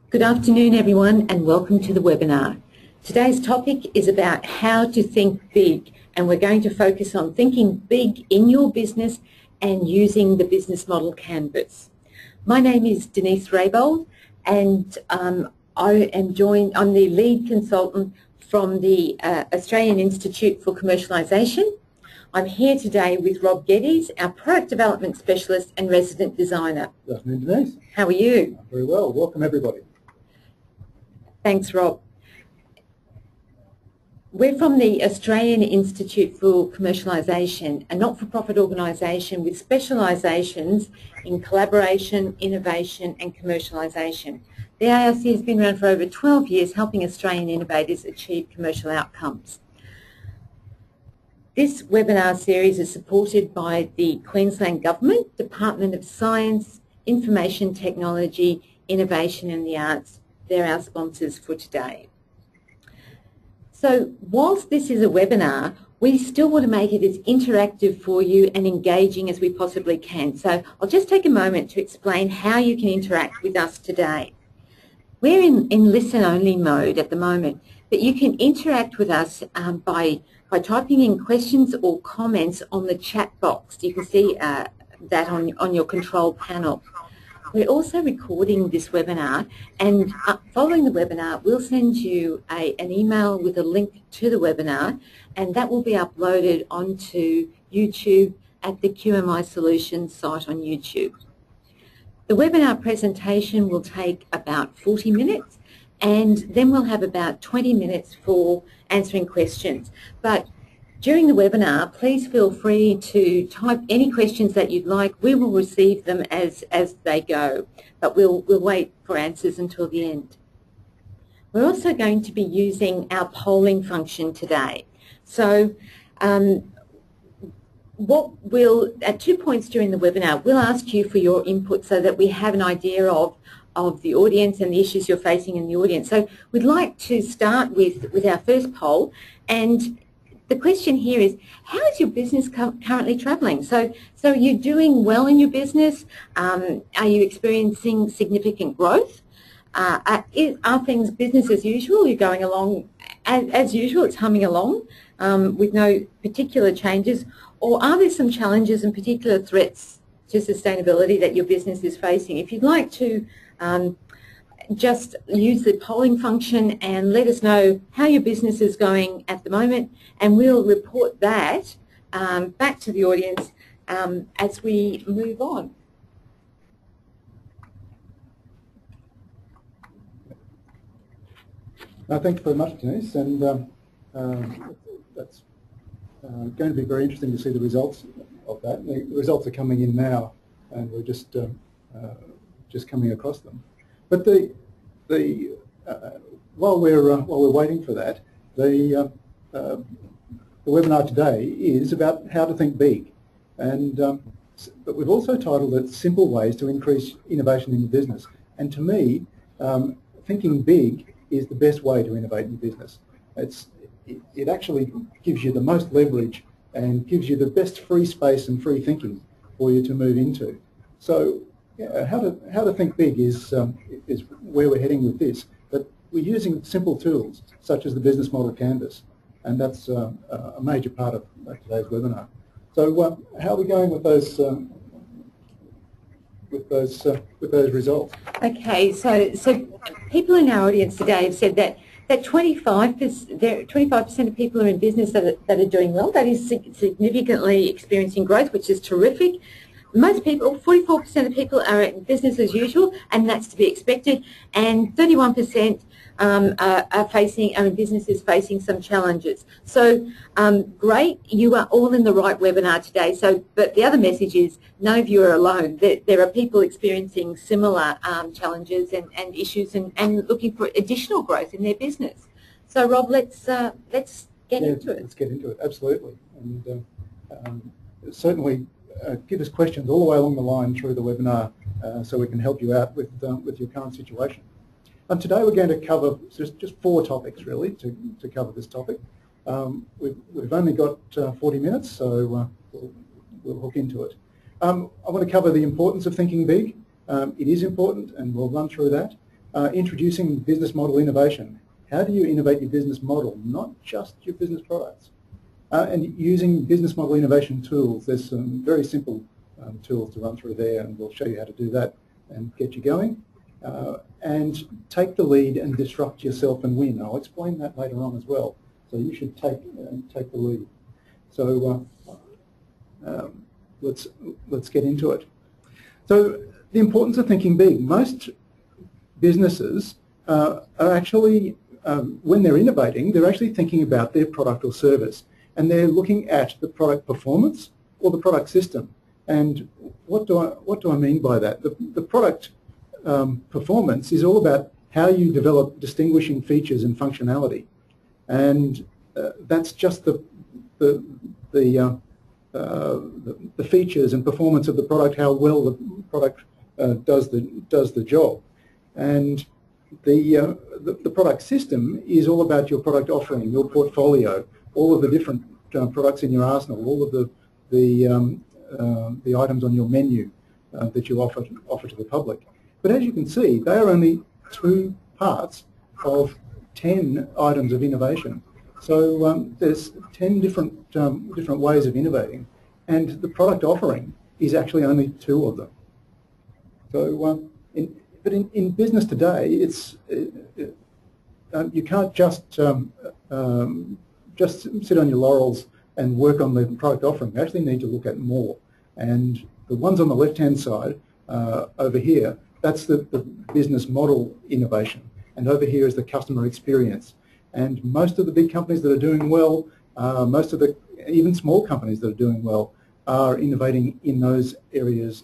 Good afternoon everyone and welcome to the webinar. Today's topic is about how to think big, and we're going to focus on thinking big in your business and using the business model canvas. My name is Denise Raybould and I'm the lead consultant from the Australian Institute for Commercialisation. I'm here today with Rob Geddes, our Product Development Specialist and Resident Designer. Good afternoon, Denise. How are you? Very well. Welcome, everybody. Thanks, Rob. We're from the Australian Institute for Commercialisation, a not-for-profit organisation with specialisations in collaboration, innovation and commercialisation. The AIC has been around for over 12 years, helping Australian innovators achieve commercial outcomes. This webinar series is supported by the Queensland Government, Department of Science, Information Technology, Innovation and the Arts. They're our sponsors for today. So whilst this is a webinar, we still want to make it as interactive for you and engaging as we possibly can. So I'll just take a moment to explain how you can interact with us today. We're in listen-only mode at the moment, but you can interact with us by typing in questions or comments on the chat box. You can see that on your control panel. We're also recording this webinar, and following the webinar we'll send you an email with a link to the webinar, and that will be uploaded onto YouTube at the QMI Solutions site on YouTube. The webinar presentation will take about 40 minutes, and then we'll have about 20 minutes for answering questions. But during the webinar, please feel free to type any questions that you'd like. We will receive them as they go, but we'll wait for answers until the end. We're also going to be using our polling function today. So at 2 points during the webinar, we'll ask you for your input so that we have an idea of the audience and the issues you're facing in the audience. So we'd like to start with our first poll, and the question here is, how is your business currently travelling? So you're doing well in your business? Are you experiencing significant growth? Are things business as usual? You're going along as usual, it's humming along with no particular changes? Or are there some challenges and particular threats to sustainability that your business is facing? If you'd like to just use the polling function and let us know how your business is going at the moment, and we'll report that back to the audience as we move on. Thank you very much, Denise, and that's going to be very interesting to see the results of that. The results are coming in now, and we're just coming across them. But while we're waiting for that, the webinar today is about how to think big, and but we've also titled it "Simple Ways to Increase Innovation in Your Business." And to me, thinking big is the best way to innovate in your business. It actually gives you the most leverage and gives you the best free space and free thinking for you to move into. So, yeah, how to think big is where we're heading with this. But we're using simple tools such as the business model canvas, and that's a major part of today's webinar. So, how are we going with those results? Okay, so people in our audience today have said that 25% of people are in business that are doing well. That is significantly experiencing growth, which is terrific. Most people, 44% of people are in business as usual, and that's to be expected, and 31% are in businesses facing some challenges. So great, you are all in the right webinar today. So, but the other message is none of you are alone. There are people experiencing similar challenges and issues and looking for additional growth in their business. So Rob, let's get into it. Let's get into it, absolutely. And certainly give us questions all the way along the line through the webinar so we can help you out with your current situation. And today we're going to cover just 4 topics really to cover this topic. We've only got 40 minutes, so we'll hook into it. I want to cover the importance of thinking big. It is important, and we'll run through that. introducing business model innovation. How do you innovate your business model, not just your business products? And using business model innovation tools. There's some very simple tools to run through there, and we'll show you how to do that and get you going. And take the lead and disrupt yourself and win. I'll explain that later on as well. So you should take the lead. So let's get into it. So the importance of thinking big. Most businesses are actually, when they're innovating, they're actually thinking about their product or service, and they're looking at the product performance or the product system. And what do I mean by that? The product performance is all about how you develop distinguishing features and functionality, and that's just the features and performance of the product, how well the product does the job. And the product system is all about your product offering, your portfolio, all of the different products in your arsenal, all of the items on your menu that you offer to the public. But as you can see, they are only 2 parts of 10 items of innovation. So there's 10 different ways of innovating, and the product offering is actually only 2 of them. So, but in business today, it's you can't just sit on your laurels and work on the product offering. You actually need to look at more. And the ones on the left-hand side over here, that's the business model innovation, and over here is the customer experience. And most of the big companies that are doing well, most of the even small companies that are doing well, are innovating in those areas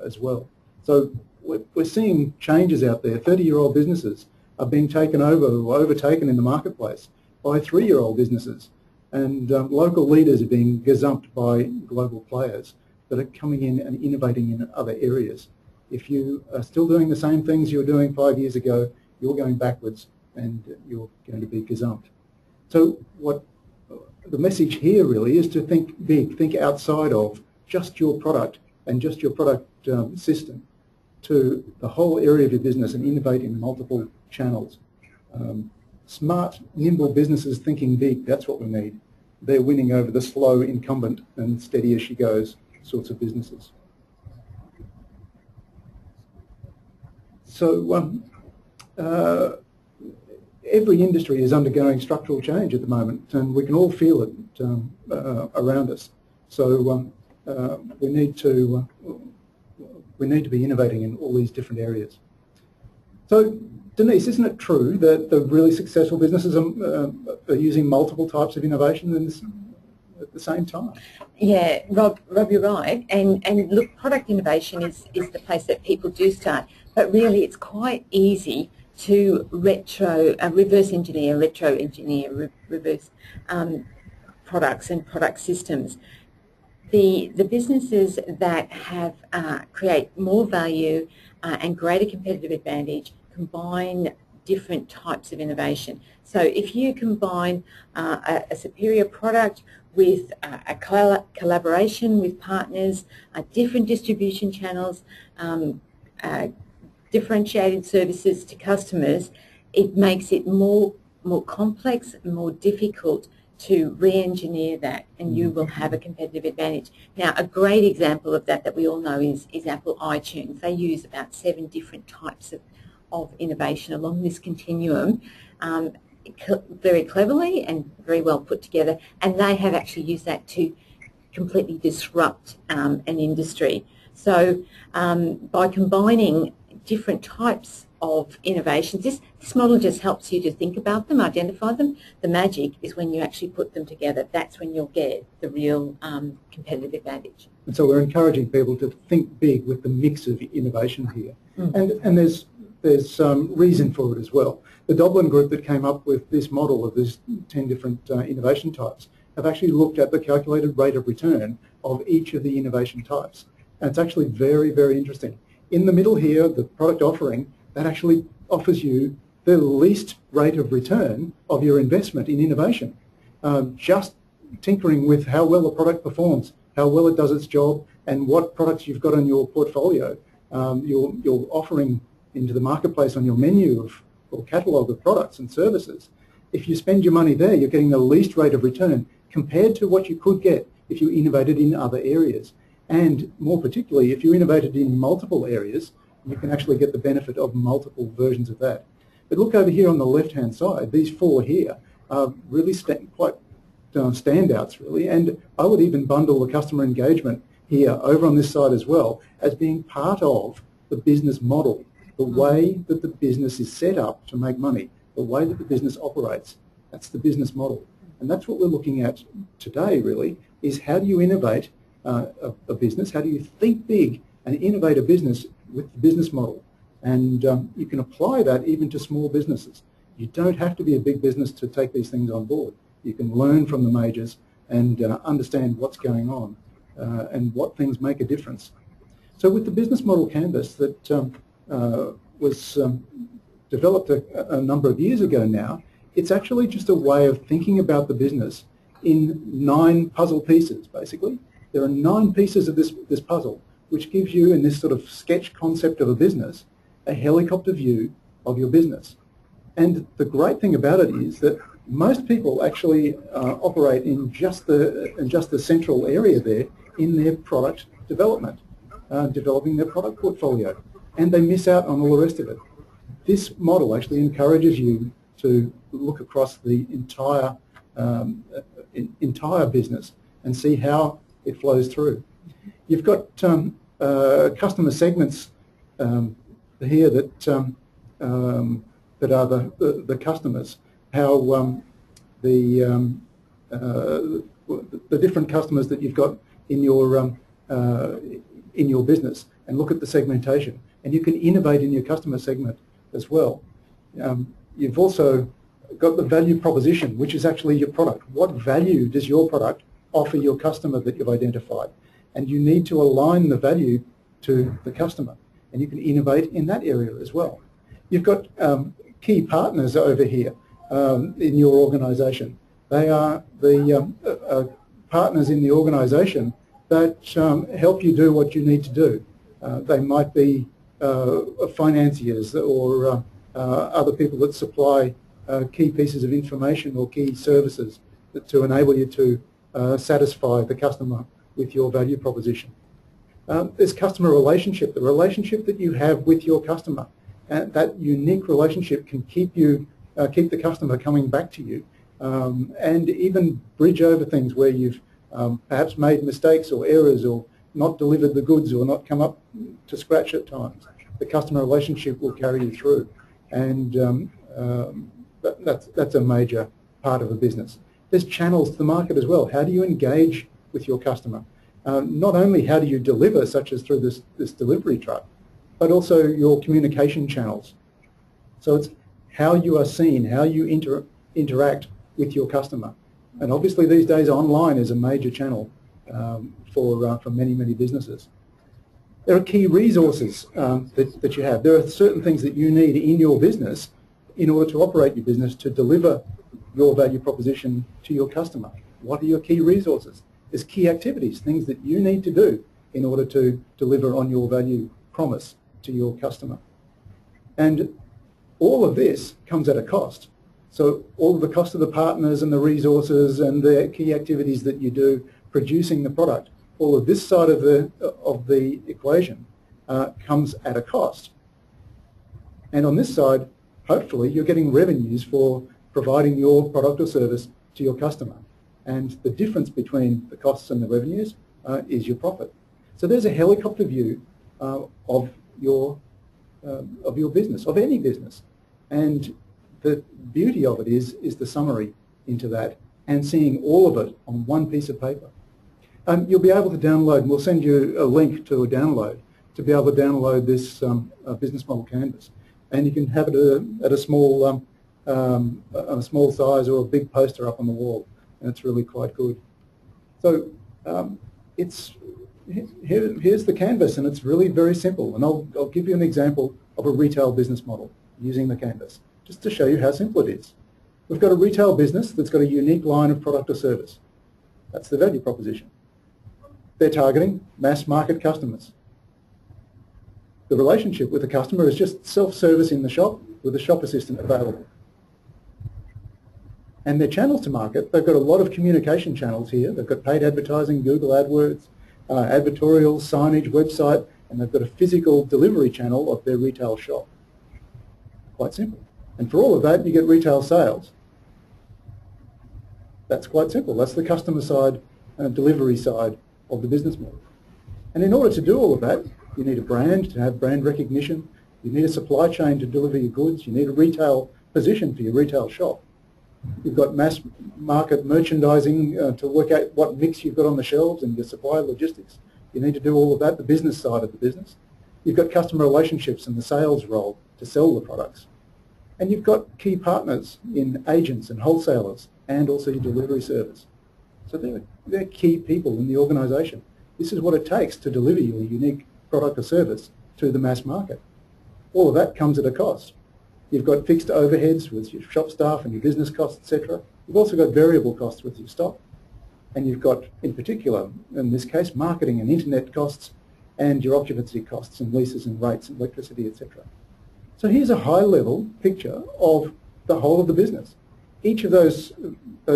as well. So we're seeing changes out there. 30-year-old businesses are being taken over or overtaken in the marketplace by 3-year-old businesses, and local leaders are being gazumped by global players that are coming in and innovating in other areas. If you are still doing the same things you were doing 5 years ago, you're going backwards and you're going to be gazumped. So what the message here really is to think big, think outside of just your product and just your product system to the whole area of your business and innovate in multiple channels. Smart, nimble businesses thinking big, that's what we need. They're winning over the slow incumbent and steady as she goes sorts of businesses. So every industry is undergoing structural change at the moment, and we can all feel it around us. So we need to be innovating in all these different areas. So Denise, isn't it true that the really successful businesses are using multiple types of innovation at the same time? Yeah, Rob, you're right. And look, product innovation is the place that people do start. But really, it's quite easy to reverse engineer products and product systems. The businesses that have create more value and greater competitive advantage combine different types of innovation. So if you combine a superior product with a collaboration with partners, different distribution channels, differentiated services to customers, it makes it more complex and more difficult to re-engineer that, and you will have a competitive advantage. Now, a great example of that we all know is Apple iTunes. They use about 7 different types of innovation along this continuum, very cleverly and very well put together, and they have actually used that to completely disrupt an industry. So by combining different types of innovations, this model just helps you to think about them, identify them. The magic is when you actually put them together. That's when you'll get the real competitive advantage. And so we're encouraging people to think big with the mix of innovation here. And there's reason for it as well. The Dublin group that came up with this model of these 10 different innovation types have actually looked at the calculated rate of return of each of the innovation types. And it's actually very, very interesting. In the middle here, the product offering, that actually offers you the least rate of return of your investment in innovation. Just tinkering with how well a product performs, how well it does its job, and what products you've got in your portfolio. Your offering into the marketplace on your menu or catalogue of products and services, if you spend your money there, you're getting the least rate of return compared to what you could get if you innovated in other areas. And more particularly, if you innovated in multiple areas, you can actually get the benefit of multiple versions of that. But look over here on the left-hand side, these four here are really quite standouts, really, and I would even bundle the customer engagement here over on this side as well as being part of the business model, the way that the business is set up to make money, the way that the business operates. That's the business model. And that's what we're looking at today, really, is how do you innovate a business, how do you think big and innovate a business with the business model. And you can apply that even to small businesses. You don't have to be a big business to take these things on board. You can learn from the majors and understand what's going on and what things make a difference. So with the business model canvas that was developed a number of years ago now, it's actually just a way of thinking about the business in 9 puzzle pieces, basically. There are 9 pieces of this puzzle, which gives you, in this sort of sketch concept of a business, a helicopter view of your business. And the great thing about it is that most people actually operate in just the central area there in their product development, developing their product portfolio, and they miss out on all the rest of it. This model actually encourages you to look across the entire business and see how it flows through. You've got customer segments here that are the customers, how the different customers that you've got in your business, and look at the segmentation. And you can innovate in your customer segment as well. You've also got the value proposition, which is actually your product. What value does your product offer your customer that you've identified? And you need to align the value to the customer, and you can innovate in that area as well. You've got key partners over here in your organisation. They are the partners in the organisation that help you do what you need to do. They might be financiers or other people that supply key pieces of information or key services to enable you to satisfy the customer with your value proposition. There's customer relationship, the relationship that you have with your customer. That unique relationship can keep the customer coming back to you, and even bridge over things where you've perhaps made mistakes or errors or not delivered the goods or not come up to scratch at times. The customer relationship will carry you through, and that's a major part of a business. There's channels to the market as well. How do you engage with your customer? Not only how do you deliver, such as through this delivery truck, but also your communication channels. So it's how you are seen, how you interact with your customer. And obviously these days online is a major channel for many, many businesses. There are key resources that you have. There are certain things that you need in your business in order to operate your business to deliver your value proposition to your customer. What are your key resources? There's key activities, things that you need to do in order to deliver on your value promise to your customer. And all of this comes at a cost. So all of the cost of the partners and the resources and the key activities that you do producing the product, all of this side of the equation comes at a cost. And on this side, hopefully, you're getting revenues for providing your product or service to your customer. And the difference between the costs and the revenues is your profit. So there's a helicopter view of your business, of any business. And the beauty of it is the summary into that and seeing all of it on one piece of paper. You'll be able to download, and we'll send you a link to a download to be able to download this business model canvas. And you can have it at a small size or a big poster up on the wall, and it's really quite good. So here's the canvas, and it's really very simple. And I'll give you an example of a retail business model using the canvas, just to show you how simple it is. We've got a retail business that's got a unique line of product or service. That's the value proposition. They're targeting mass market customers. the relationship with the customer is just self-service in the shop with a shop assistant available. And their channels to market, they've got a lot of communication channels here. They've got paid advertising, Google AdWords, advertorial, signage, website, and they've got a physical delivery channel of their retail shop. Quite simple. And for all of that, you get retail sales. That's quite simple. That's the customer side and delivery side of the business model. And in order to do all of that, you need a brand to have brand recognition. You need a supply chain to deliver your goods. You need a retail position for your retail shop. You've got mass market merchandising to work out what mix you've got on the shelves and your supply logistics. You need to do all of that, the business side of the business. You've got customer relationships and the sales role to sell the products. And you've got key partners in agents and wholesalers and also your delivery service. So they're key people in the organisation. This is what it takes to deliver your unique product or service to the mass market. All of that comes at a cost. You've got fixed overheads with your shop staff and your business costs, etc. You've also got variable costs with your stock. And you've got, in particular, in this case, marketing and internet costs and your occupancy costs and leases and rates and electricity, etc. So here's a high-level picture of the whole of the business. Each of those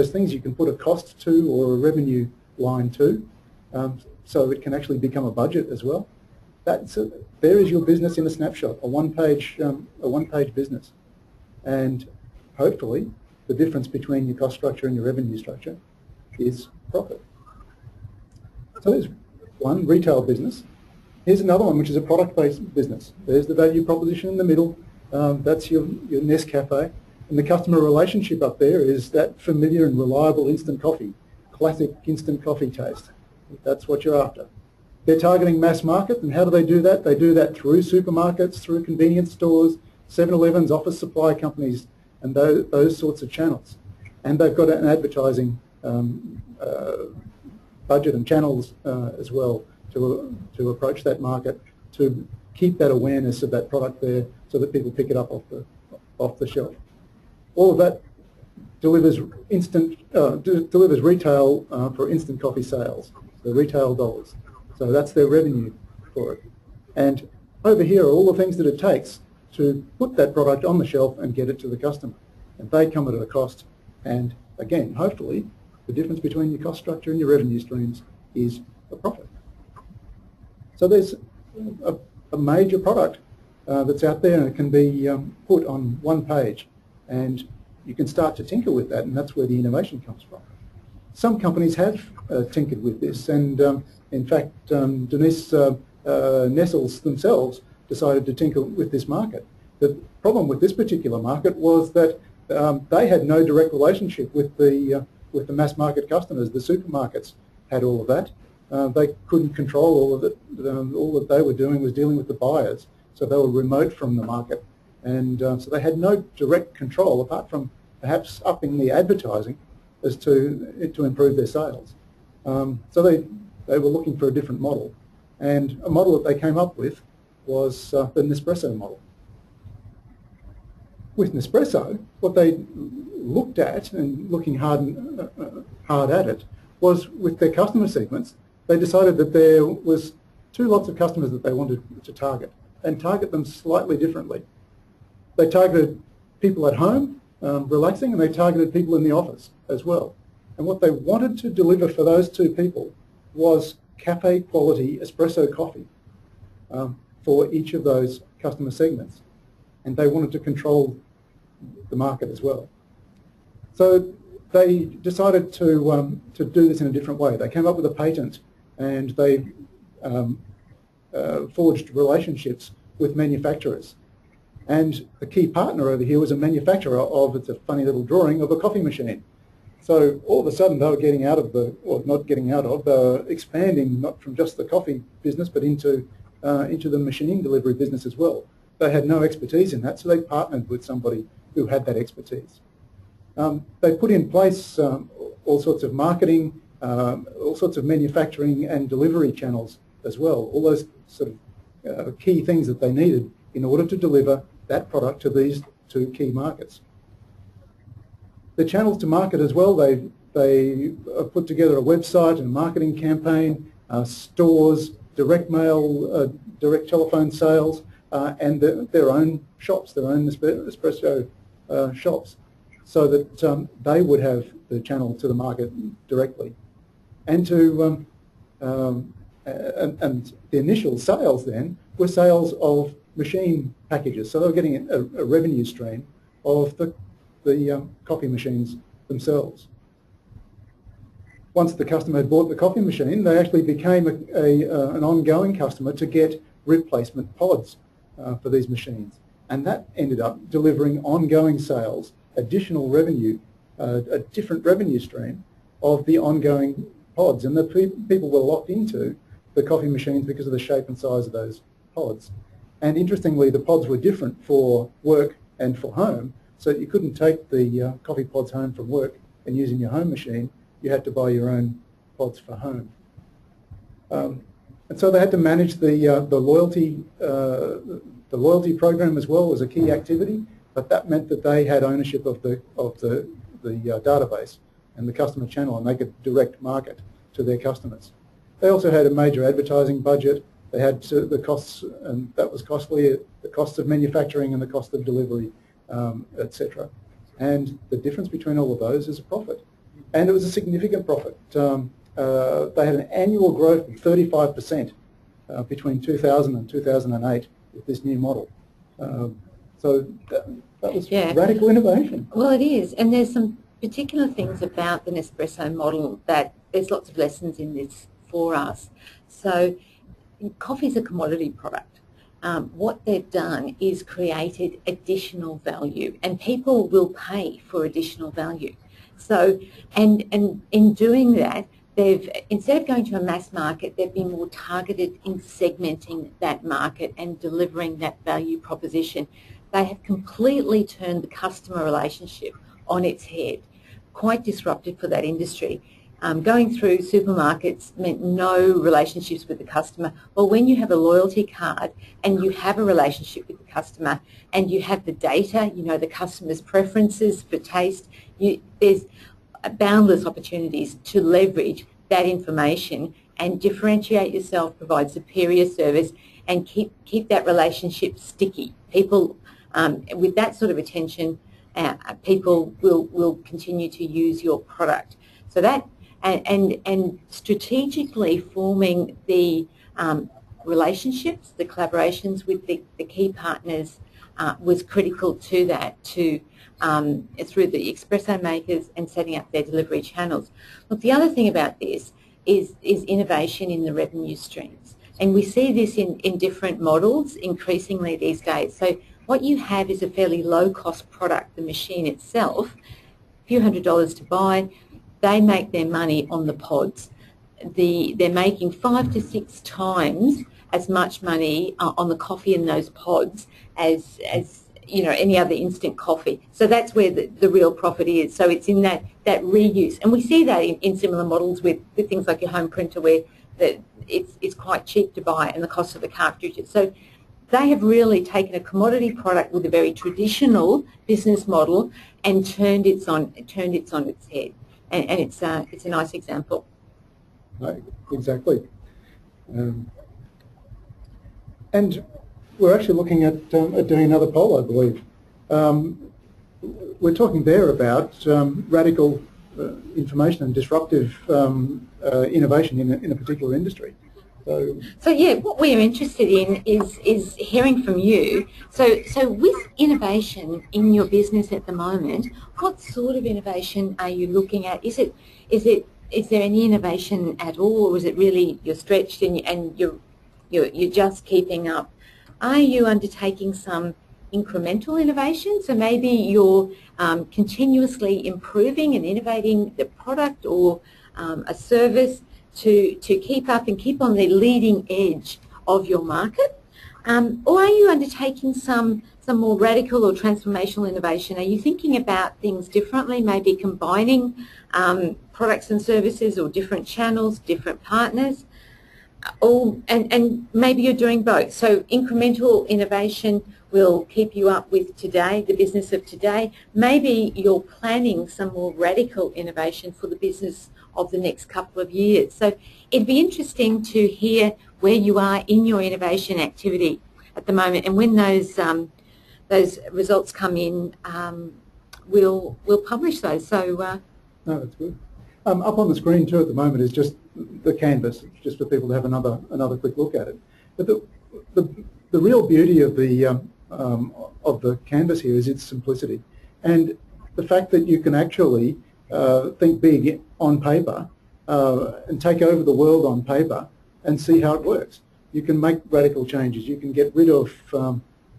things you can put a cost to or a revenue line to, so it can actually become a budget as well. There is your business in a snapshot, a one-page business. And hopefully the difference between your cost structure and your revenue structure is profit. So there's one retail business. Here's another one, which is a product-based business. There's the value proposition in the middle. That's your Nescafe. And the customer relationship up there is that familiar and reliable instant coffee, classic instant coffee taste. That's what you're after. They're targeting mass market, and how do they do that? They do that through supermarkets, through convenience stores, 7-Elevens, office supply companies, and those sorts of channels. And they've got an advertising budget and channels as well to approach that market, to keep that awareness of that product there so that people pick it up off the shelf. All of that delivers retail for instant coffee sales, the retail dollars. So that's their revenue for it. And over here are all the things that it takes to put that product on the shelf and get it to the customer. And they come at a cost. And again, hopefully, the difference between your cost structure and your revenue streams is a profit. So there's a major product that's out there, and it can be put on one page. And you can start to tinker with that, and that's where the innovation comes from. Some companies have tinkered with this, and in fact, Denise Nestles themselves decided to tinker with this market. The problem with this particular market was that they had no direct relationship with the mass market customers. The supermarkets had all of that. They couldn't control all of it. All that they were doing was dealing with the buyers, so they were remote from the market. And so they had no direct control apart from perhaps upping the advertising as to improve their sales. So they were looking for a different model. And a model that they came up with was the Nespresso model. With Nespresso, what they looked at, and looking hard at it, was with their customer segments, they decided that there was two lots of customers that they wanted to target, and target them slightly differently. They targeted people at home, relaxing, and they targeted people in the office as well. And what they wanted to deliver for those two people was cafe quality espresso coffee for each of those customer segments. And they wanted to control the market as well. So they decided to do this in a different way. They came up with a patent, and they forged relationships with manufacturers. And the key partner over here was a manufacturer of, it's a funny little drawing, of a coffee machine. So all of a sudden they were getting out of the, or not getting out of, they were expanding not from just the coffee business but into the machine delivery business as well. They had no expertise in that, so they partnered with somebody who had that expertise. They put in place all sorts of marketing, all sorts of manufacturing and delivery channels as well, all those sort of key things that they needed in order to deliver that product to these two key markets. The channels to market as well, they put together a website and a marketing campaign, stores, direct mail, direct telephone sales, and their own shops, their own espresso shops, so that they would have the channel to the market directly. And and the initial sales then were sales of machine packages, so they were getting a revenue stream of the coffee machines themselves. Once the customer had bought the coffee machine, they actually became an ongoing customer to get replacement pods for these machines. And that ended up delivering ongoing sales, additional revenue, a different revenue stream of the ongoing pods. And the people were locked into the coffee machines because of the shape and size of those pods. And interestingly, the pods were different for work and for home, so you couldn't take the coffee pods home from work and use in your home machine. You had to buy your own pods for home. And so they had to manage the loyalty program as well as a key activity, but that meant that they had ownership of the database and the customer channel, and they could direct market to their customers. They also had a major advertising budget. They had the costs, and that was costly, the costs of manufacturing and the cost of delivery, etc. And the difference between all of those is a profit. And it was a significant profit. They had an annual growth of 35% between 2000 and 2008 with this new model. So that was radical innovation. Well, it is. And there's some particular things about the Nespresso model that there's lots of lessons in this for us. So coffee is a commodity product. What they've done is created additional value, and people will pay for additional value. So, and in doing that, they've, instead of going to a mass market, they've been more targeted in segmenting that market and delivering that value proposition. They have completely turned the customer relationship on its head, quite disruptive for that industry. Going through supermarkets meant no relationships with the customer. Well, when you have a loyalty card and you have a relationship with the customer and you have the data, you know the customer's preferences for taste, there's boundless opportunities to leverage that information and differentiate yourself, provide superior service, and keep that relationship sticky. People, with that sort of attention, people will continue to use your product. So that, and strategically forming the relationships, the collaborations with the key partners was critical to that, through the espresso makers and setting up their delivery channels. Look, the other thing about this is innovation in the revenue streams. And we see this in different models increasingly these days. So what you have is a fairly low-cost product, the machine itself, a few $100s to buy. They make their money on the pods. They're making 5 to 6 times as much money on the coffee in those pods as you know, any other instant coffee. So that's where the real profit is. So it's in that reuse. And we see that in similar models with things like your home printer, where it's quite cheap to buy and the cost of the cartridges. So they have really taken a commodity product with a very traditional business model and turned it on its head. And it's a nice example. Right, exactly. And we're actually looking at doing another poll, I believe. We're talking there about radical information and disruptive innovation in a particular industry. So yeah, what we're interested in is hearing from you. So with innovation in your business at the moment, what sort of innovation are you looking at? Is there any innovation at all, or is it really you're stretched and you're just keeping up? Are you undertaking some incremental innovation? So maybe you're continuously improving and innovating the product or a service to keep up and keep on the leading edge of your market? Or are you undertaking some more radical or transformational innovation? Are you thinking about things differently, maybe combining products and services or different channels, different partners? And maybe you're doing both. So incremental innovation will keep you up with today, the business of today. Maybe you're planning some more radical innovation for the business of the next couple of years. So it'd be interesting to hear where you are in your innovation activity. at the moment, and when those results come in, we'll publish those. So no, that's good. Up on the screen too at the moment is just the canvas, just for people to have another quick look at it. But the real beauty of the canvas here is its simplicity, and the fact that you can actually think big on paper and take over the world on paper and see how it works. You can make radical changes. You can get rid of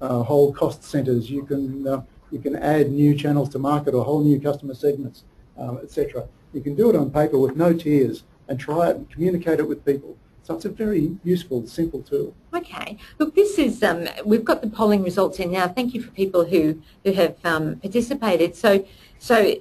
whole cost centres. You can add new channels to market or whole new customer segments, etc. You can do it on paper with no tears and try it and communicate it with people. So it's a very useful, simple tool. Okay. Look, this is, we've got the polling results in now. Thank you for people who have participated. So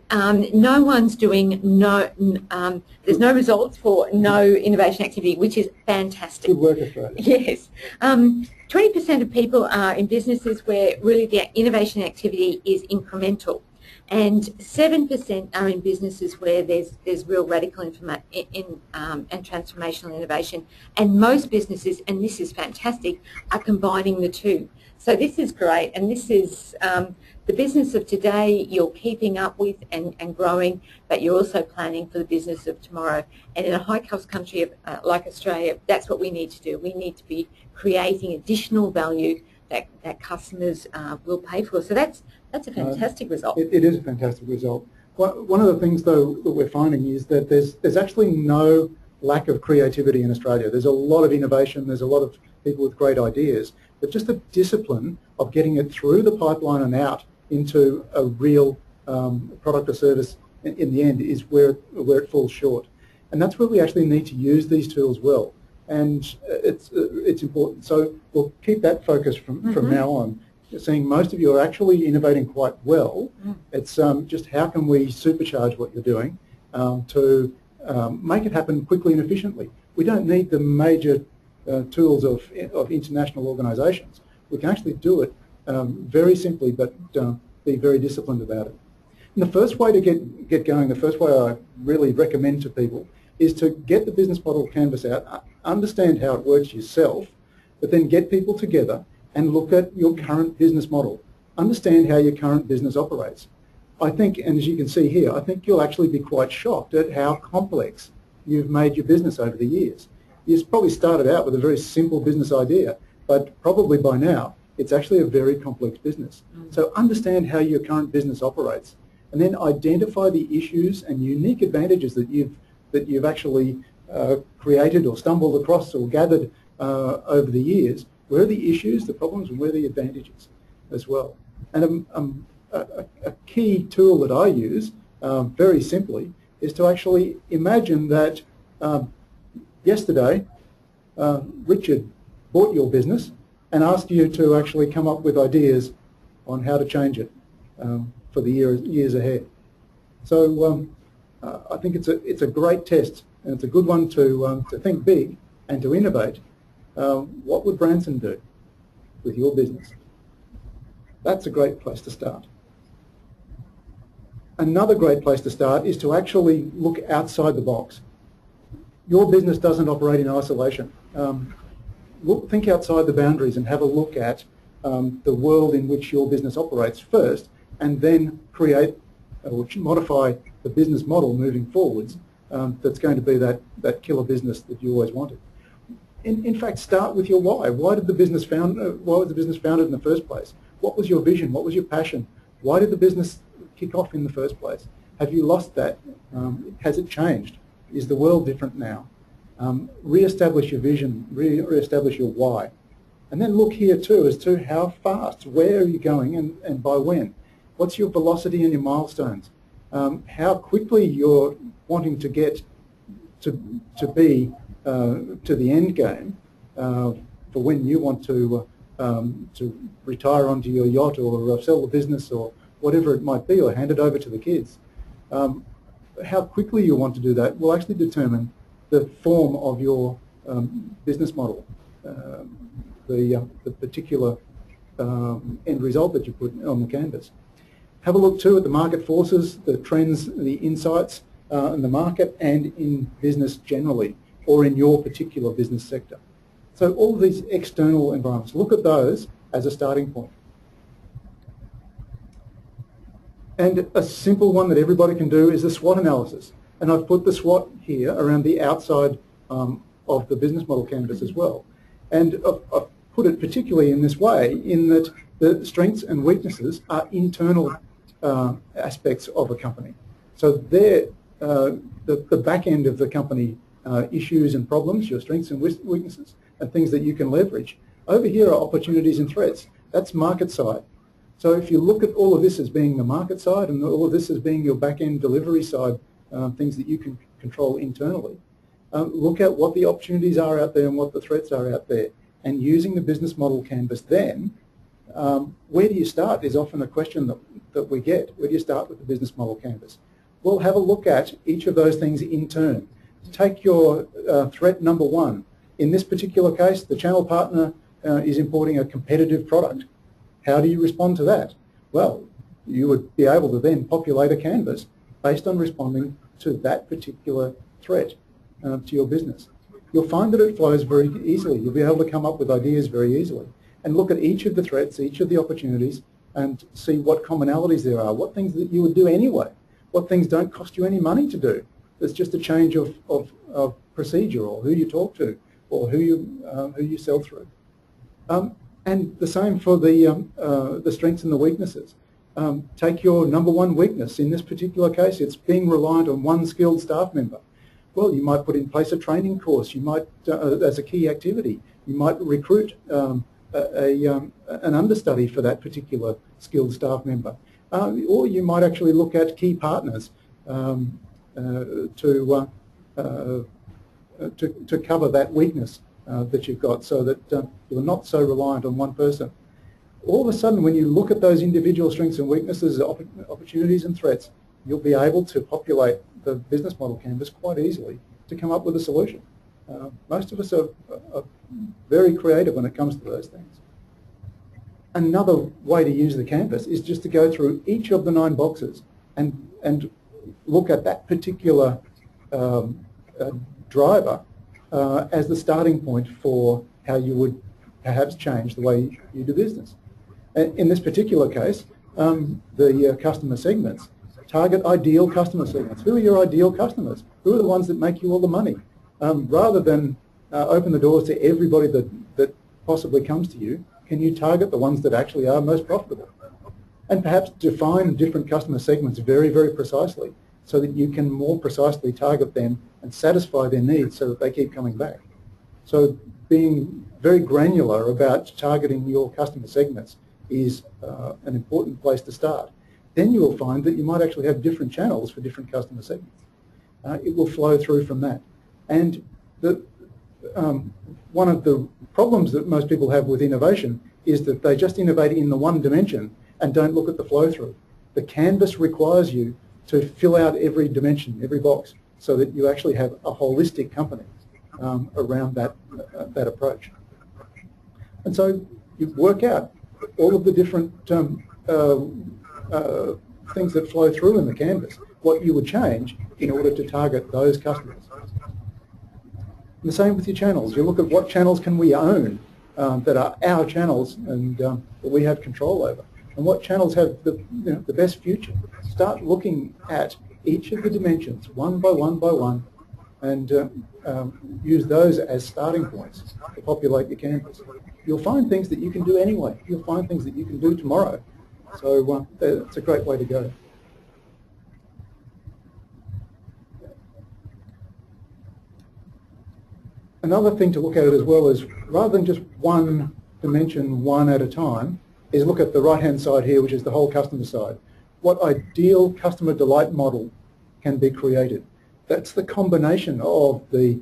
no one's doing there's no results for no innovation activity, which is fantastic. Good work, Australia. Yes. 20% of people are in businesses where really the innovation activity is incremental. And 7% are in businesses where there's real radical and transformational innovation. And most businesses, and this is fantastic, are combining the two. So this is great, and this is the business of today you're keeping up with and growing, but you're also planning for the business of tomorrow. And in a high-cost country like Australia, that's what we need to do. We need to be creating additional value that customers will pay for. So that's a fantastic result. It is a fantastic result. One of the things, though, that we're finding is that there's actually no lack of creativity in Australia. There's a lot of innovation. There's a lot of people with great ideas, but just the discipline of getting it through the pipeline and out into a real product or service in the end is where it falls short. And that's where we actually need to use these tools well. And it's important. So we'll keep that focus from now on. Seeing most of you are actually innovating quite well. It's just how can we supercharge what you're doing to make it happen quickly and efficiently. We don't need the major tools of international organisations. We can actually do it very simply, but be very disciplined about it. And the first way to get going, the first way I really recommend to people is to get the business model canvas out, understand how it works yourself, but then get people together and look at your current business model. Understand how your current business operates. I think, and as you can see here, I think you'll actually be quite shocked at how complex you've made your business over the years. You probably started out with a very simple business idea, but probably by now it's actually a very complex business. So understand how your current business operates, and then identify the issues and unique advantages that you've actually created or stumbled across or gathered over the years. Where are the issues, the problems, and where are the advantages as well? And a key tool that I use, very simply, is to actually imagine that yesterday Richard bought your business and asked you to actually come up with ideas on how to change it for the years ahead. So I think it's a great test, and it's a good one to think big and to innovate. What would Branson do with your business? That's a great place to start. Another great place to start is to actually look outside the box. Your business doesn't operate in isolation. Think outside the boundaries and have a look at the world in which your business operates first, and then create or modify the business model moving forwards that's going to be that killer business that you always wanted. In fact, start with your why. Why was the business founded in the first place? What was your vision? What was your passion? Why did the business kick off in the first place? Have you lost that? Has it changed? Is the world different now? Re-establish your vision, re-establish your why. And then look here too as to how fast, where are you going, and by when? What's your velocity and your milestones? How quickly you're wanting to get to be to the end game for when you want to retire onto your yacht or sell the business or whatever it might be, or hand it over to the kids. How quickly you want to do that will actually determine the form of your business model, the particular end result that you put on the canvas. Have a look too at the market forces, the trends, the insights in the market and in business generally, or in your particular business sector. So all of these external environments, look at those as a starting point. And a simple one that everybody can do is the SWOT analysis. And I've put the SWOT here around the outside of the business model canvas as well. And I've put it particularly in this way, in that the strengths and weaknesses are internal aspects of a company. So they're the back end of the company issues and problems, your strengths and weaknesses, and things that you can leverage. Over here are opportunities and threats. That's market side. So if you look at all of this as being the market side and all of this as being your back-end delivery side, things that you can control internally, look at what the opportunities are out there and what the threats are out there. And using the business model canvas then, where do you start is often a question that we get. Where do you start with the business model canvas? Well, have a look at each of those things in turn. Take your threat number one. In this particular case, the channel partner is importing a competitive product. How do you respond to that? Well, you would be able to then populate a canvas based on responding to that particular threat to your business. You'll find that it flows very easily. You'll be able to come up with ideas very easily and look at each of the threats, each of the opportunities, and see what commonalities there are, what things that you would do anyway, what things don't cost you any money to do. It's just a change of procedure, or who you talk to, or who you sell through. And the same for the strengths and the weaknesses. Take your number one weakness. In this particular case, it's being reliant on one skilled staff member. Well, you might put in place a training course. You might, as a key activity, you might recruit an understudy for that particular skilled staff member. Or you might actually look at key partners to cover that weakness that you've got, so that you're not so reliant on one person. All of a sudden, when you look at those individual strengths and weaknesses, opportunities and threats, you'll be able to populate the business model canvas quite easily to come up with a solution. Most of us are very creative when it comes to those things. Another way to use the canvas is just to go through each of the 9 boxes and look at that particular driver as the starting point for how you would perhaps change the way you do business. In this particular case, the customer segments. Target ideal customer segments. Who are your ideal customers? Who are the ones that make you all the money? Rather than open the doors to everybody that possibly comes to you, can you target the ones that actually are most profitable? And perhaps define different customer segments very, very precisely, so that you can more precisely target them and satisfy their needs so that they keep coming back. So being very granular about targeting your customer segments is an important place to start. Then you will find that you might actually have different channels for different customer segments. It will flow through from that. And one of the problems that most people have with innovation is that they just innovate in the one dimension and don't look at the flow through. The canvas requires you to fill out every dimension, every box, so that you actually have a holistic company around that approach. And so you work out all of the different things that flow through in the canvas, what you would change in order to target those customers. And the same with your channels. You look at what channels can we own that are our channels and that we have control over, and what channels have the best future. Start looking at each of the dimensions one by one by one, and use those as starting points to populate your canvas. You'll find things that you can do anyway. You'll find things that you can do tomorrow. So it's a great way to go. Another thing to look at it as well is, rather than just one dimension, one at a time, is look at the right-hand side here, which is the whole customer side. What ideal customer delight model can be created? That's the combination of the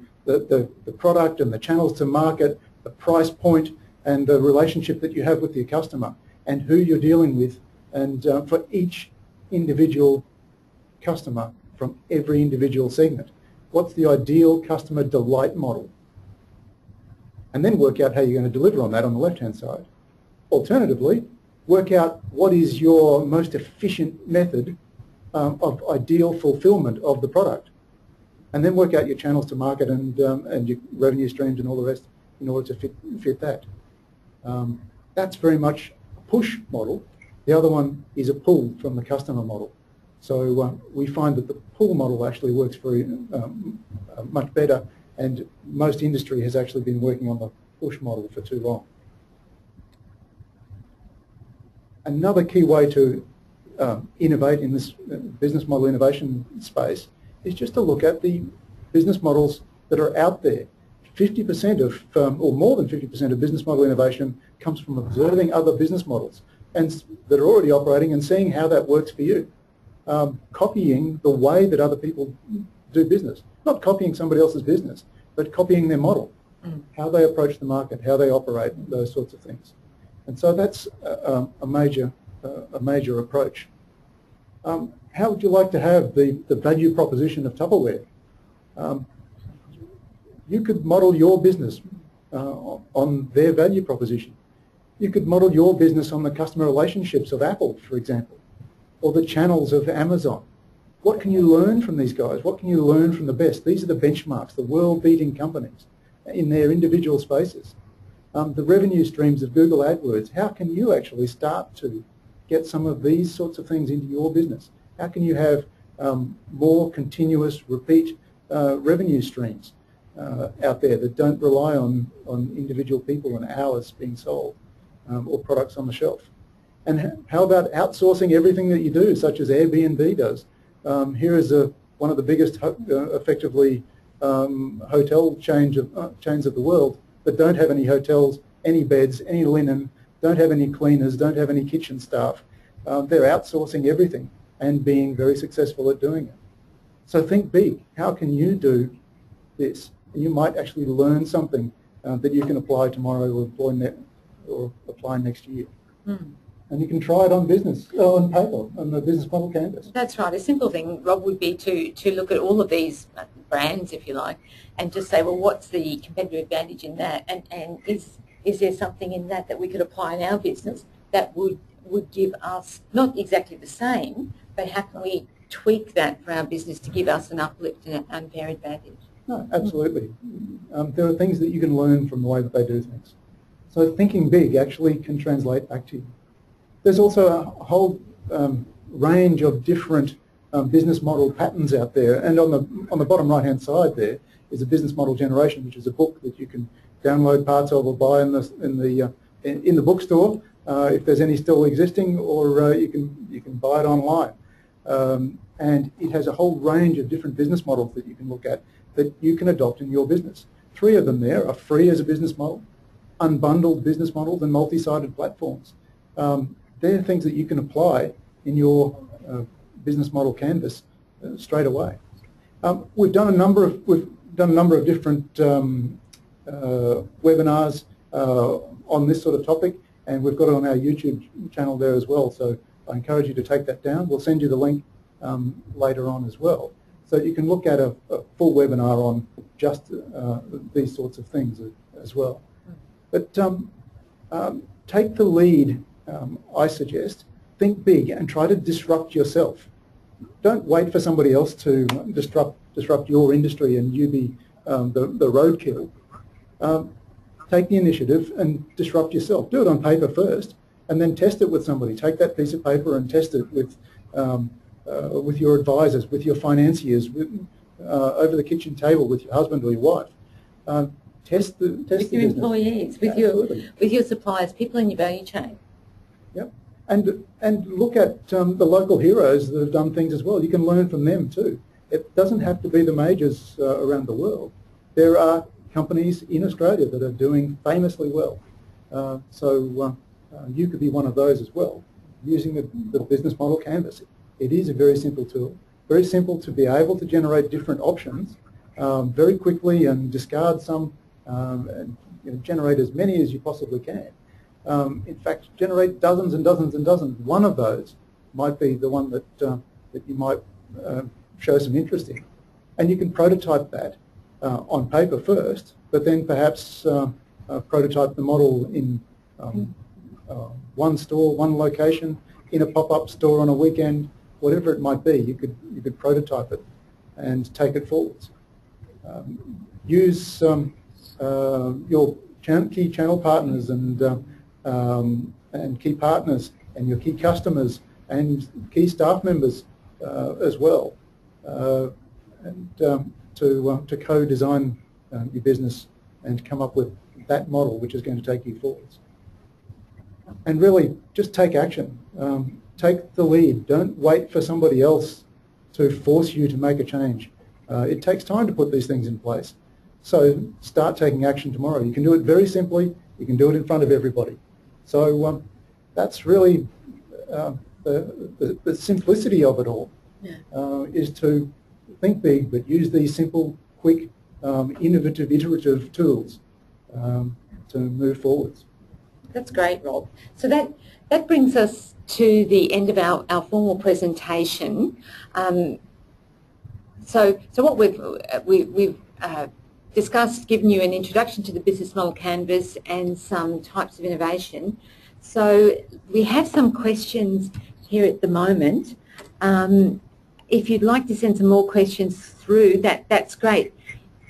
product and the channels to market, the price point, and the relationship that you have with your customer, and who you're dealing with, and for each individual customer from every individual segment. What's the ideal customer delight model? And then work out how you're going to deliver on that on the left-hand side. Alternatively, work out what is your most efficient method of ideal fulfillment of the product. And then work out your channels to market and your revenue streams and all the rest in order to fit that. That's very much a push model. The other one is a pull from the customer model. So we find that the pull model actually works very much better, and most industry has actually been working on the push model for too long. Another key way to innovate in this business model innovation space is just to look at the business models that are out there. 50% of, or more than 50% of business model innovation comes from observing other business models and that are already operating and seeing how that works for you. Copying the way that other people do business. Not copying somebody else's business, but copying their model, how they approach the market, how they operate, those sorts of things. And so that's a major approach. How would you like to have the value proposition of Tupperware? You could model your business on their value proposition. You could model your business on the customer relationships of Apple, for example, or the channels of Amazon. What can you learn from these guys? What can you learn from the best? These are the benchmarks, the world-beating companies in their individual spaces. The revenue streams of Google AdWords, how can you actually start to get some of these sorts of things into your business? How can you have more continuous, repeat revenue streams out there that don't rely on individual people and hours being sold or products on the shelf? And how about outsourcing everything that you do, such as Airbnb does? Here is one of the biggest, effectively, hotel chains of the world that don't have any hotels, any beds, any linen, don't have any cleaners, don't have any kitchen staff. They're outsourcing everything and being very successful at doing it. So think big. How can you do this? And you might actually learn something that you can apply tomorrow or apply next year. And you can try it on on paper, on the business model canvas. That's right. A simple thing, Rob, would be to look at all of these brands, if you like, and just say, well, what's the competitive advantage in that? And is there something in that we could apply in our business that would give us, not exactly the same, but how can we tweak that for our business to give us an uplift and an unfair advantage? No, absolutely. There are things that you can learn from the way that they do things. So thinking big actually can translate back to you. There's also a whole range of different business model patterns out there, and on the bottom right-hand side there is a business model generation, which is a book that you can download parts of or buy in the bookstore if there's any still existing, or you can buy it online. And it has a whole range of different business models that you can look at that you can adopt in your business. 3 of them there are free as a business model, unbundled business models, and multi-sided platforms. They're things that you can apply in your business model canvas straight away. We've done a number of different webinars on this sort of topic, and we've got it on our YouTube channel there as well. So I encourage you to take that down. We'll send you the link later on as well, so you can look at a full webinar on just these sorts of things as well. But take the lead. I suggest, think big and try to disrupt yourself. Don't wait for somebody else to disrupt your industry and you be the roadkill. Take the initiative and disrupt yourself. Do it on paper first and then test it with somebody. Take that piece of paper and test it with your advisors, with your financiers, over the kitchen table with your husband or your wife. Test with your employees, with your suppliers, people in your value chain. Yep, and look at the local heroes that have done things as well. You can learn from them too. It doesn't have to be the majors around the world. There are companies in Australia that are doing famously well. So you could be one of those as well, using the business model canvas. It is a very simple tool, very simple to be able to generate different options very quickly and discard some, and generate as many as you possibly can. In fact, generate dozens and dozens and dozens. One of those might be the one that you might show some interest in. And you can prototype that on paper first, but then perhaps prototype the model in one store, one location, in a pop-up store on a weekend, whatever it might be. You could prototype it and take it forwards. Use your key channel partners and key partners and your key customers and key staff members as well, to co-design your business and come up with that model which is going to take you forwards. And really, just take action. Take the lead. Don't wait for somebody else to force you to make a change. It takes time to put these things in place. So start taking action tomorrow. You can do it very simply. You can do it in front of everybody. So that's really the simplicity of it all, is to think big but use these simple, quick, innovative, iterative tools to move forwards. That's great, Rob. So that brings us to the end of our formal presentation. So what we've discussed, given you an introduction to the business model canvas and some types of innovation. So we have some questions here at the moment. If you'd like to send some more questions through, that's great.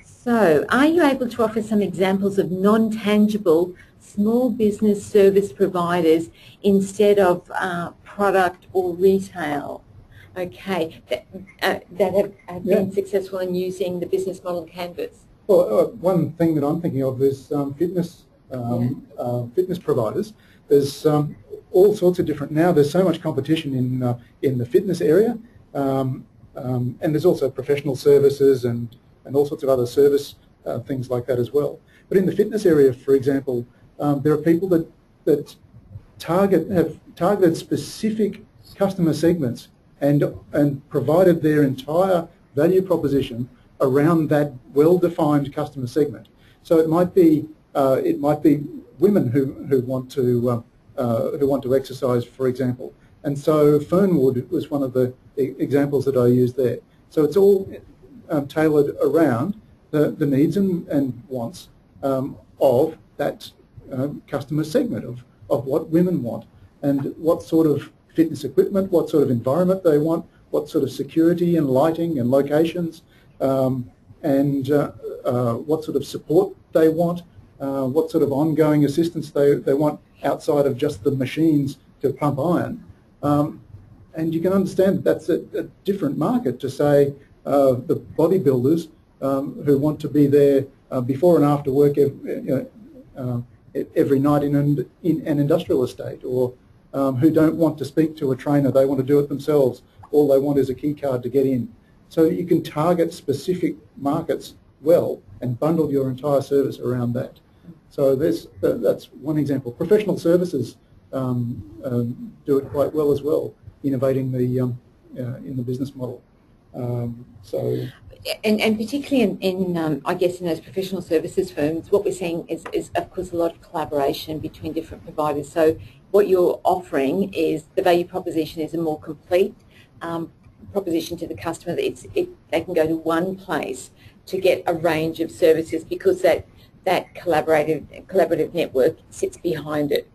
So are you able to offer some examples of non-tangible small business service providers instead of product or retail? Okay, that have been successful in using the business model canvas. Well, one thing that I'm thinking of is fitness providers. There's all sorts of different, now there's so much competition in the fitness area, and there's also professional services and all sorts of other service things like that as well. But in the fitness area, for example, there are people that have targeted specific customer segments and provided their entire value proposition around that well-defined customer segment. So it might be women who want to exercise, for example. And so Fernwood was one of the examples that I used there. So it's all tailored around the needs and wants of that customer segment of what women want and what sort of fitness equipment, what sort of environment they want, what sort of security and lighting and locations, and what sort of support they want, what sort of ongoing assistance they want outside of just the machines to pump iron. And you can understand that's a different market to, say, the bodybuilders who want to be there before and after work every night in an industrial estate, or who don't want to speak to a trainer, they want to do it themselves. All they want is a key card to get in. So you can target specific markets well and bundle your entire service around that. So that's one example. Professional services do it quite well as well, innovating in the business model. And particularly in I guess in those professional services firms, what we're seeing is of course a lot of collaboration between different providers. So what you're offering is the value proposition is a more complete proposition to the customer. They can go to one place to get a range of services because that collaborative network sits behind it.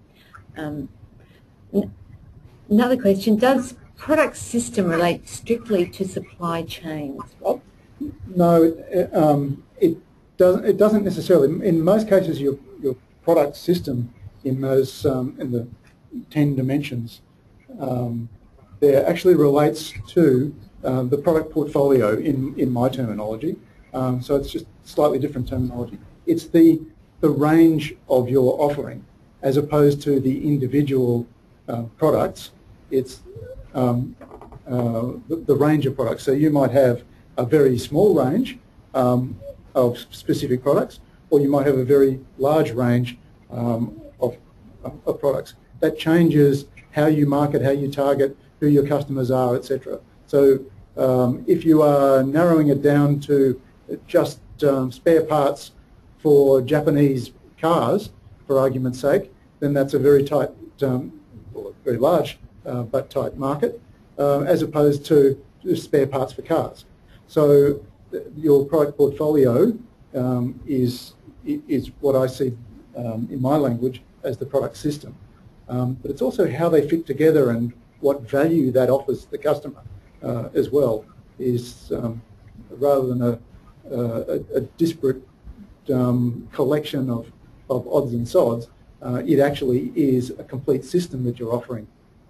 Another question: does product system relate strictly to supply chains, Rob? No, it doesn't necessarily. In most cases, your product system in those in the 10 dimensions there actually relates to the product portfolio in my terminology. So it's just slightly different terminology. It's the range of your offering as opposed to the individual products. It's the range of products. So you might have a very small range of specific products, or you might have a very large range of products. That changes how you market, how you target, who your customers are, etc. So if you are narrowing it down to just spare parts for Japanese cars, for argument's sake, then that's a very tight, very large but tight market, as opposed to just spare parts for cars. So your product portfolio is what I see in my language as the product system. But it's also how they fit together and what value that offers the customer as well, is rather than a disparate collection of of odds and sods. It actually is a complete system that you're offering,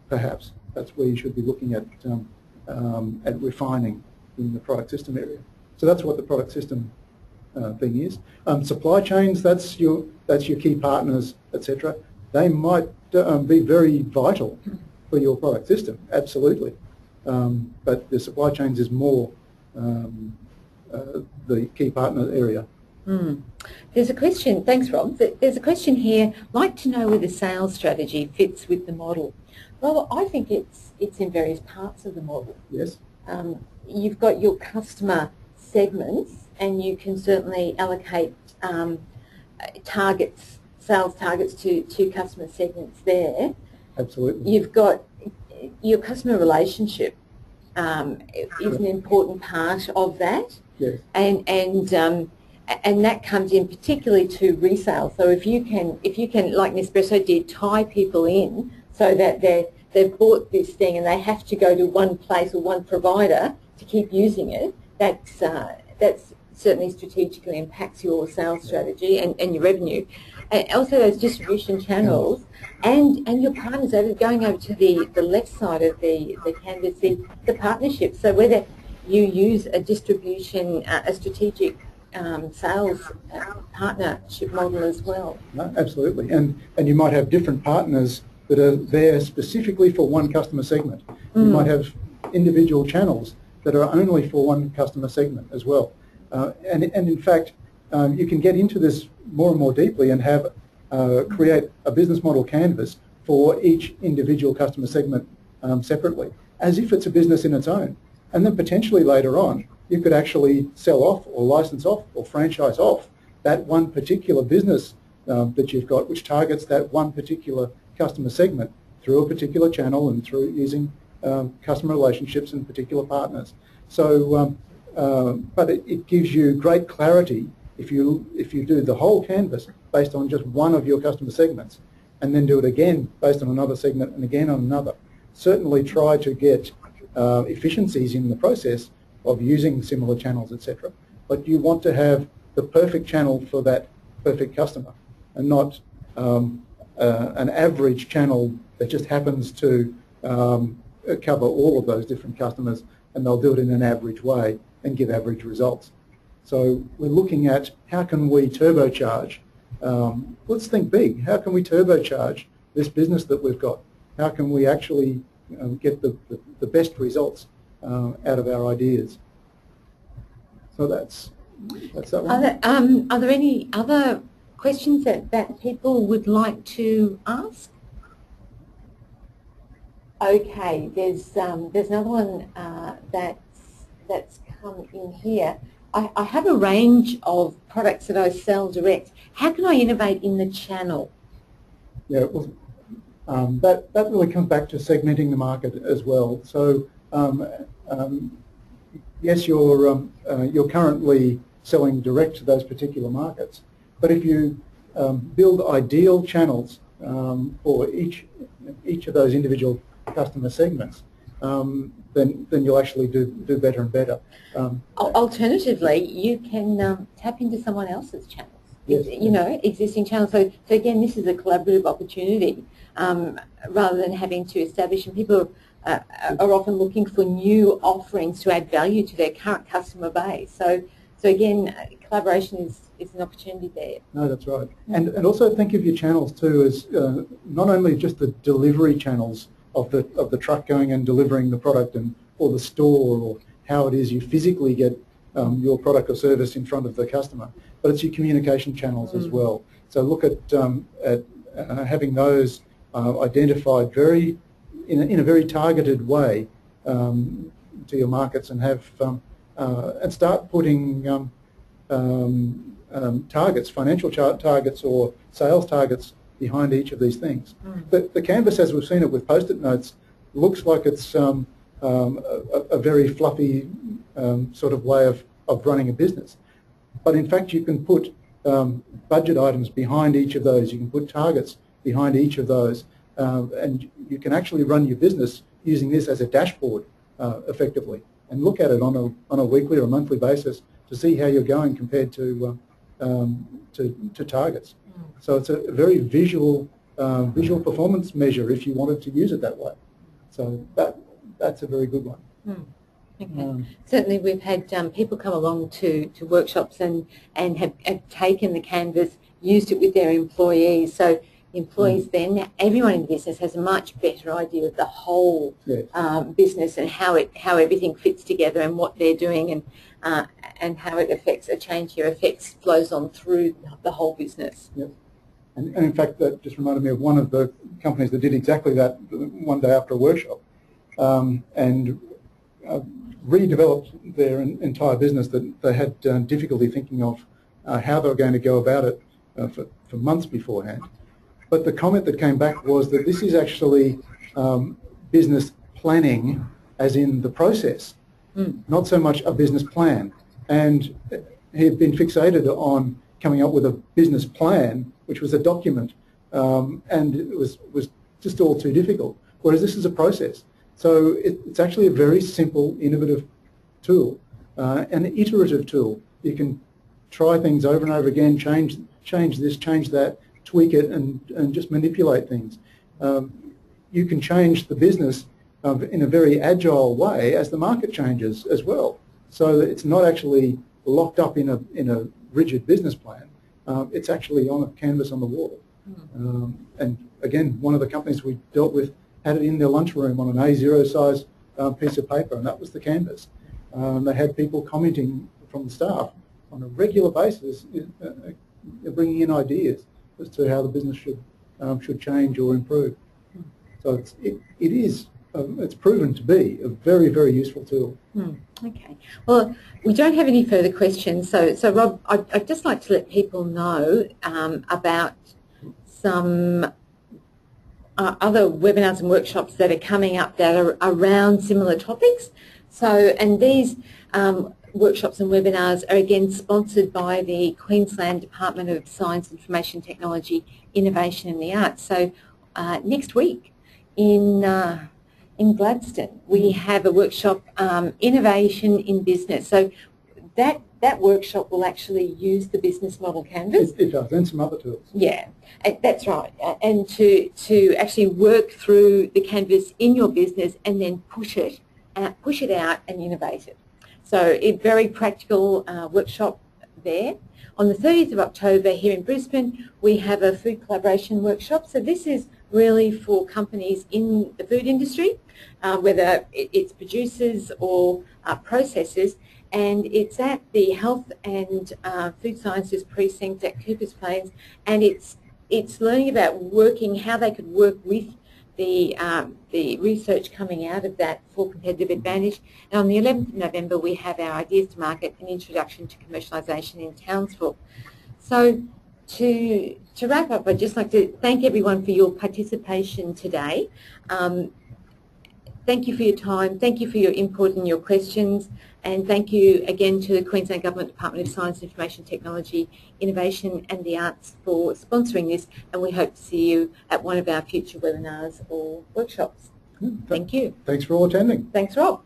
perhaps. That's where you should be looking at refining in the product system area. So that's what the product system thing is. Supply chains, that's your key partners, etc. They might be very vital for your product system, absolutely. But the supply chains is more the key partner area. There's a question, thanks Rob, there's a question here, like to know where the sales strategy fits with the model. Well, I think it's in various parts of the model. Yes. You've got your customer segments, and you can certainly allocate targets, sales targets to customer segments there. Absolutely. You've got your customer relationship is an important part of that. Yes. And that comes in particularly to resale. So if you can, like Nespresso did, tie people in so that they've bought this thing and they have to go to one place or one provider to keep using it, that's certainly strategically impacts your sales strategy and your revenue. And also those distribution channels and your partners going over to the left side of the canvas, the partnerships. So whether you use a distribution, a strategic sales partnership model as well. No, absolutely. And you might have different partners that are there specifically for one customer segment. You might have individual channels that are only for one customer segment as well. And in fact, you can get into this more and more deeply and have create a business model canvas for each individual customer segment separately, as if it's a business in its own. And then potentially later on, you could actually sell off or license off or franchise off that one particular business that you've got, which targets that one particular customer segment through a particular channel and through using customer relationships and particular partners. So, but it gives you great clarity if you do the whole canvas based on just one of your customer segments, and then do it again based on another segment and again on another. Certainly try to get efficiencies in the process of using similar channels, etc. But you want to have the perfect channel for that perfect customer, and not an average channel that just happens to cover all of those different customers, and they'll do it in an average way and give average results. So we're looking at how can we turbocharge, let's think big, how can we turbocharge this business that we've got? How can we actually get the best results out of our ideas? So that's that one. Are there any other questions that people would like to ask? Okay, there's another one that's come in here. I have a range of products that I sell direct. How can I innovate in the channel? Yeah, well, that really comes back to segmenting the market as well. So yes, you're currently selling direct to those particular markets, but if you build ideal channels for each of those individual customer segments, then you'll actually do better and better. Alternatively, you can tap into someone else's channels. Yes. You know, existing channels. So again, this is a collaborative opportunity rather than having to establish. And people are often looking for new offerings to add value to their current customer base. So again, collaboration is an opportunity there. No, that's right. And also think of your channels too as not only just the delivery channels of the truck going and delivering the product, or the store, or how it is you physically get your product or service in front of the customer, but it's your communication channels as well. So look at having those identified in a very targeted way to your markets, and have and start putting targets, financial targets or sales targets behind each of these things. The canvas, as we've seen it with post-it notes, looks like it's a very fluffy sort of way of running a business. But in fact, you can put budget items behind each of those. You can put targets behind each of those. And you can actually run your business using this as a dashboard effectively, and look at it on a weekly or a monthly basis to see how you're going compared to targets. So it's a very visual performance measure if you wanted to use it that way. So that's a very good one. Okay. Certainly we've had people come along to workshops and have taken the canvas, used it with their employees. So the employees then, everyone in the business has a much better idea of the whole business and how everything fits together and what they're doing and how it affects, a change here affects, flows on through the whole business. Yep. And in fact, that just reminded me of one of the companies that did exactly that one day after a workshop and redeveloped their entire business that they had difficulty thinking of how they were going to go about it for months beforehand. But the comment that came back was that this is actually business planning as in the process, not so much a business plan. And he had been fixated on coming up with a business plan, which was a document, and it was just all too difficult, whereas this is a process. So it's actually a very simple, innovative tool, an iterative tool. You can try things over and over again, change this, change that, tweak it, and just manipulate things. You can change the business in a very agile way as the market changes as well. So that it's not actually locked up in a rigid business plan. It's actually on a canvas on the wall. And again, one of the companies we dealt with had it in their lunchroom on an A0 size piece of paper, and that was the canvas. They had people commenting from the staff on a regular basis, bringing in ideas as to how the business should change or improve. So it's proven to be a very, very useful tool. Okay. Well, we don't have any further questions. So Rob, I'd just like to let people know about some other webinars and workshops that are coming up that are around similar topics. So, and these workshops and webinars are again sponsored by the Queensland Department of Science, Information Technology, Innovation and the Arts. So next week in Gladstone we have a workshop, Innovation in Business. So that workshop will actually use the business model canvas. It does, and some other tools. Yeah, that's right. And to actually work through the canvas in your business and then push it out and innovate it. So a very practical workshop there. On the 30th of October here in Brisbane, we have a food collaboration workshop. So this is really for companies in the food industry, whether it's producers or processors, and it's at the Health and Food Sciences Precinct at Coopers Plains, and it's learning about how they could work with the research coming out of that for competitive advantage. And on the 11th of November, we have our Ideas to Market, an Introduction to Commercialisation in Townsville. So to wrap up, I'd just like to thank everyone for your participation today. Thank you for your time, thank you for your input and your questions, and thank you again to the Queensland Government Department of Science, Information Technology, Innovation and the Arts for sponsoring this, and we hope to see you at one of our future webinars or workshops. Thank you. Thanks for all attending. Thanks, Rob.